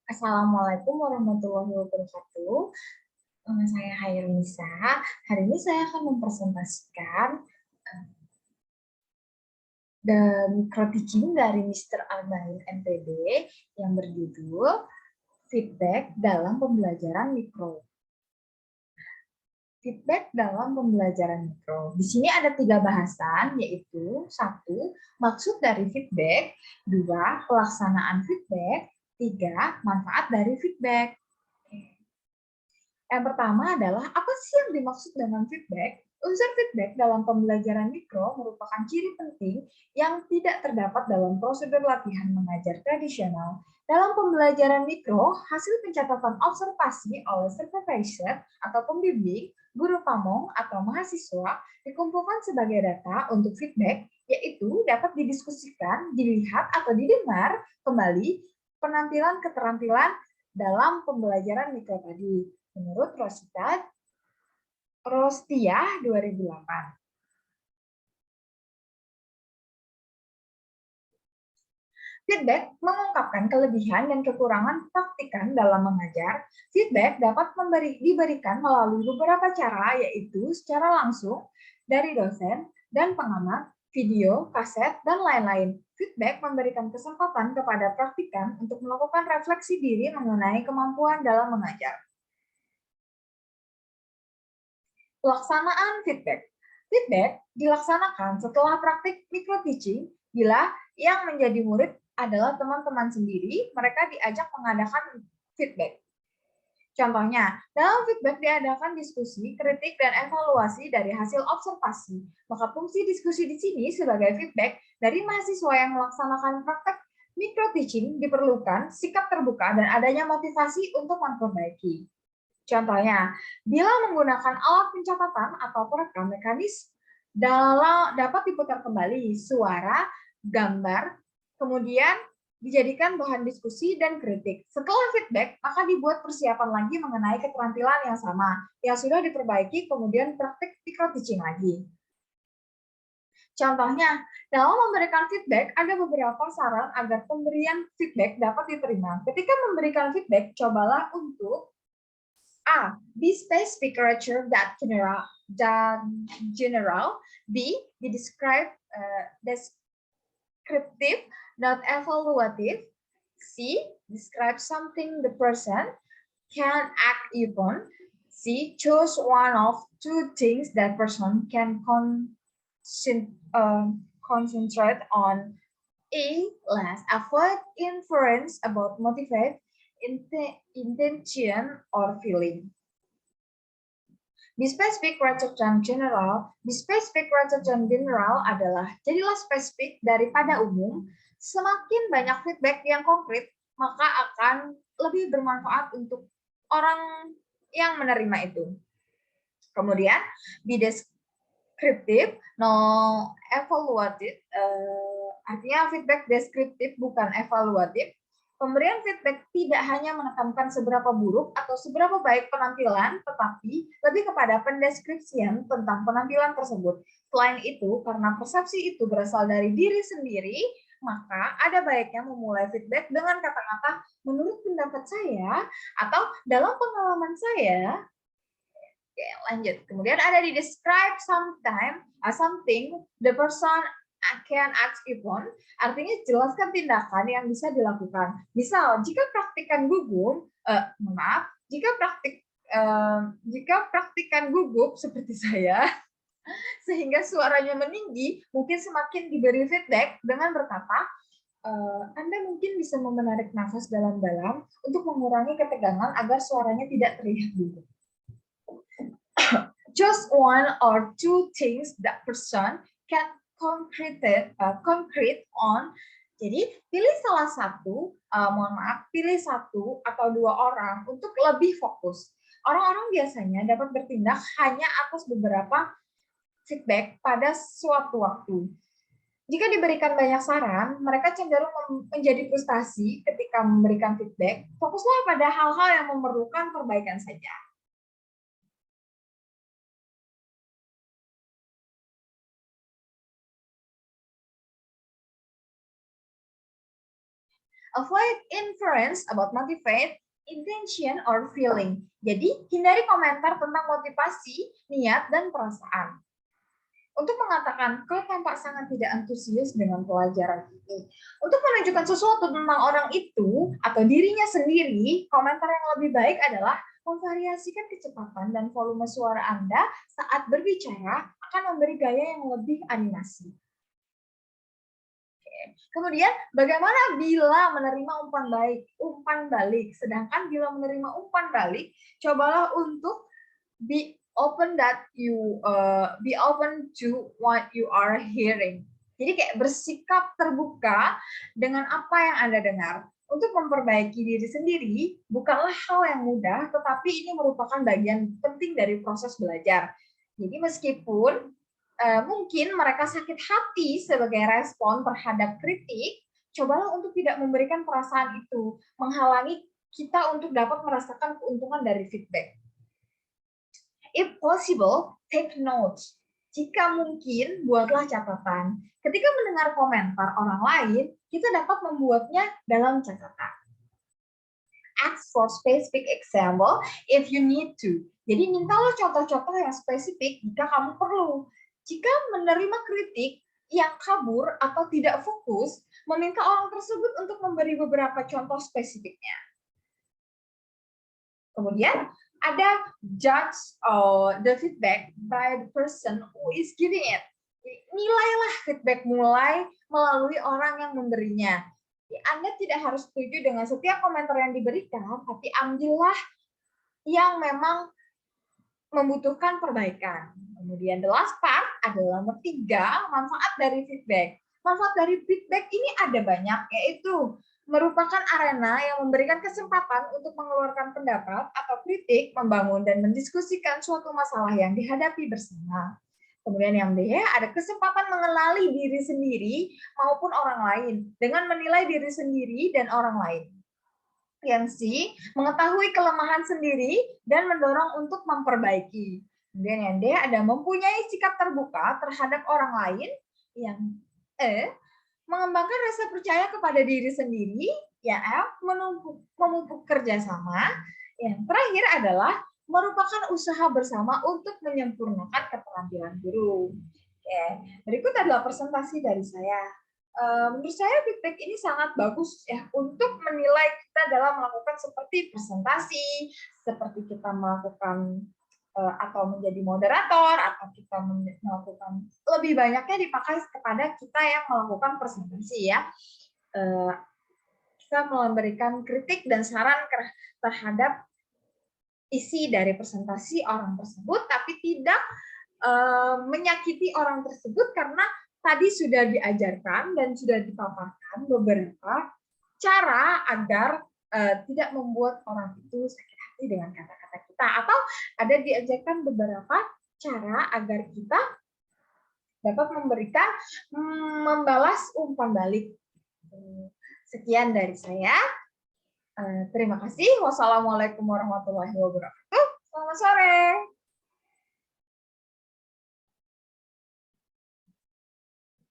Assalamualaikum warahmatullahi wabarakatuh. Nama saya Hairunisa. Hari ini saya akan mempresentasikan the micro teaching dari Mr. Arbain MPD yang berjudul Feedback dalam Pembelajaran Mikro. Feedback dalam pembelajaran mikro. Di sini ada 3 bahasan, yaitu 1. Maksud dari feedback, 2. Pelaksanaan feedback, 3. Manfaat dari feedback. Yang pertama adalah, apa sih yang dimaksud dengan feedback? Unsur feedback dalam pembelajaran mikro merupakan ciri penting yang tidak terdapat dalam prosedur latihan mengajar tradisional. Dalam pembelajaran mikro, hasil pencatatan observasi oleh supervisor atau pembimbing, guru pamong, atau mahasiswa dikumpulkan sebagai data untuk feedback, yaitu dapat didiskusikan, dilihat, atau didengar kembali penampilan keterampilan dalam pembelajaran mikro tadi. Menurut Rostia 2008. Feedback mengungkapkan kelebihan dan kekurangan praktikan dalam mengajar. Feedback dapat diberikan melalui beberapa cara, yaitu secara langsung dari dosen dan pengamat, video, kaset, dan lain-lain. Feedback memberikan kesempatan kepada praktikan untuk melakukan refleksi diri mengenai kemampuan dalam mengajar. Pelaksanaan feedback. Feedback dilaksanakan setelah praktik micro teaching bila yang menjadi murid adalah teman-teman sendiri, mereka diajak mengadakan feedback. Contohnya, dalam feedback diadakan diskusi, kritik, dan evaluasi dari hasil observasi. Maka fungsi diskusi di sini sebagai feedback dari mahasiswa yang melaksanakan praktek micro teaching diperlukan sikap terbuka dan adanya motivasi untuk memperbaiki. Contohnya, bila menggunakan alat pencatatan atau perekam mekanis dapat diputar kembali suara, gambar, kemudian dijadikan bahan diskusi dan kritik. Setelah feedback, maka dibuat persiapan lagi mengenai keterampilan yang sama, yang sudah diperbaiki, kemudian praktik micro teaching lagi. Contohnya, dalam memberikan feedback, ada beberapa saran agar pemberian feedback dapat diterima. Ketika memberikan feedback, cobalah untuk A. Be specific rather general. B. Be descriptive, not evaluative. C. Describe something the person can act upon. C. Choose one of two things that person can concentrate on. A. Less avoid inference about motivate, intention, or feeling. Be specific rather than general. Be specific rather than general adalah jadilah spesifik daripada umum. Semakin banyak feedback yang konkret, maka akan lebih bermanfaat untuk orang yang menerima itu. Kemudian, be descriptive, no evaluative. Artinya feedback deskriptif bukan evaluatif. Pemberian feedback tidak hanya menekankan seberapa buruk atau seberapa baik penampilan, tetapi lebih kepada pendeskripsian tentang penampilan tersebut. Selain itu, karena persepsi itu berasal dari diri sendiri, maka ada baiknya memulai feedback dengan kata-kata menurut pendapat saya atau dalam pengalaman saya. Oke, lanjut. Kemudian ada di describe something the person can act upon, artinya jelaskan tindakan yang bisa dilakukan. Misal, jika praktikan gugup seperti saya, sehingga suaranya meninggi, mungkin semakin diberi feedback dengan berkata, Anda mungkin bisa menarik nafas dalam-dalam untuk mengurangi ketegangan agar suaranya tidak terlihat gugup. Just one or two things that person can concrete on. Jadi pilih salah satu, pilih satu atau dua orang untuk lebih fokus. Orang-orang biasanya dapat bertindak hanya atas beberapa feedback pada suatu waktu. Jika diberikan banyak saran, mereka cenderung menjadi frustasi ketika memberikan feedback. Fokuslah pada hal-hal yang memerlukan perbaikan saja. Avoid inference about motivate, intention, or feeling. Jadi, hindari komentar tentang motivasi, niat, dan perasaan. Untuk mengatakan, kau tampak sangat tidak antusias dengan pelajaran ini. Untuk menunjukkan sesuatu tentang orang itu atau dirinya sendiri, komentar yang lebih baik adalah memvariasikan kecepatan dan volume suara Anda saat berbicara akan memberi gaya yang lebih animasi. Kemudian, bagaimana bila menerima umpan balik? Sedangkan bila menerima umpan balik, cobalah untuk be open be open to what you are hearing. Jadi kayak bersikap terbuka dengan apa yang Anda dengar. Untuk memperbaiki diri sendiri bukanlah hal yang mudah, tetapi ini merupakan bagian penting dari proses belajar. Jadi meskipun mungkin mereka sakit hati sebagai respon terhadap kritik, cobalah untuk tidak memberikan perasaan itu, menghalangi kita untuk dapat merasakan keuntungan dari feedback. If possible, take notes. Jika mungkin, buatlah catatan. Ketika mendengar komentar orang lain, kita dapat membuatnya dalam catatan. Ask for specific example if you need to. Jadi mintalah contoh-contoh yang spesifik jika kamu perlu. Jika menerima kritik yang kabur atau tidak fokus, meminta orang tersebut untuk memberi beberapa contoh spesifiknya. Kemudian, ada judge the feedback by the person who is giving it. Nilailah feedback mulai melalui orang yang memberinya. Anda tidak harus setuju dengan setiap komentar yang diberikan, tapi ambillah yang memang membutuhkan perbaikan. Kemudian the last part adalah nomor 3, manfaat dari feedback. Manfaat dari feedback ini ada banyak, yaitu merupakan arena yang memberikan kesempatan untuk mengeluarkan pendapat atau kritik, membangun dan mendiskusikan suatu masalah yang dihadapi bersama. Kemudian yang B, ada kesempatan mengenali diri sendiri maupun orang lain dengan menilai diri sendiri dan orang lain. Yang C, mengetahui kelemahan sendiri dan mendorong untuk memperbaiki. Kemudian yang D, ada mempunyai sikap terbuka terhadap orang lain. Yang E, mengembangkan rasa percaya kepada diri sendiri. Yang F, memupuk kerjasama. Yang terakhir adalah merupakan usaha bersama untuk menyempurnakan keterampilan guru. Oke, berikut adalah presentasi dari saya. Menurut saya feedback ini sangat bagus ya untuk menilai kita dalam melakukan seperti presentasi, seperti kita melakukan atau menjadi moderator, atau kita melakukan lebih banyaknya dipakai kepada kita yang melakukan presentasi ya. Kita memberikan kritik dan saran terhadap isi dari presentasi orang tersebut, tapi tidak menyakiti orang tersebut karena tadi sudah diajarkan dan sudah dipaparkan beberapa cara agar tidak membuat orang itu sakit hati dengan kata-kata kita, atau ada diajarkan beberapa cara agar kita dapat membalas umpan balik. Sekian dari saya. Terima kasih. Wassalamualaikum warahmatullahi wabarakatuh. Selamat sore.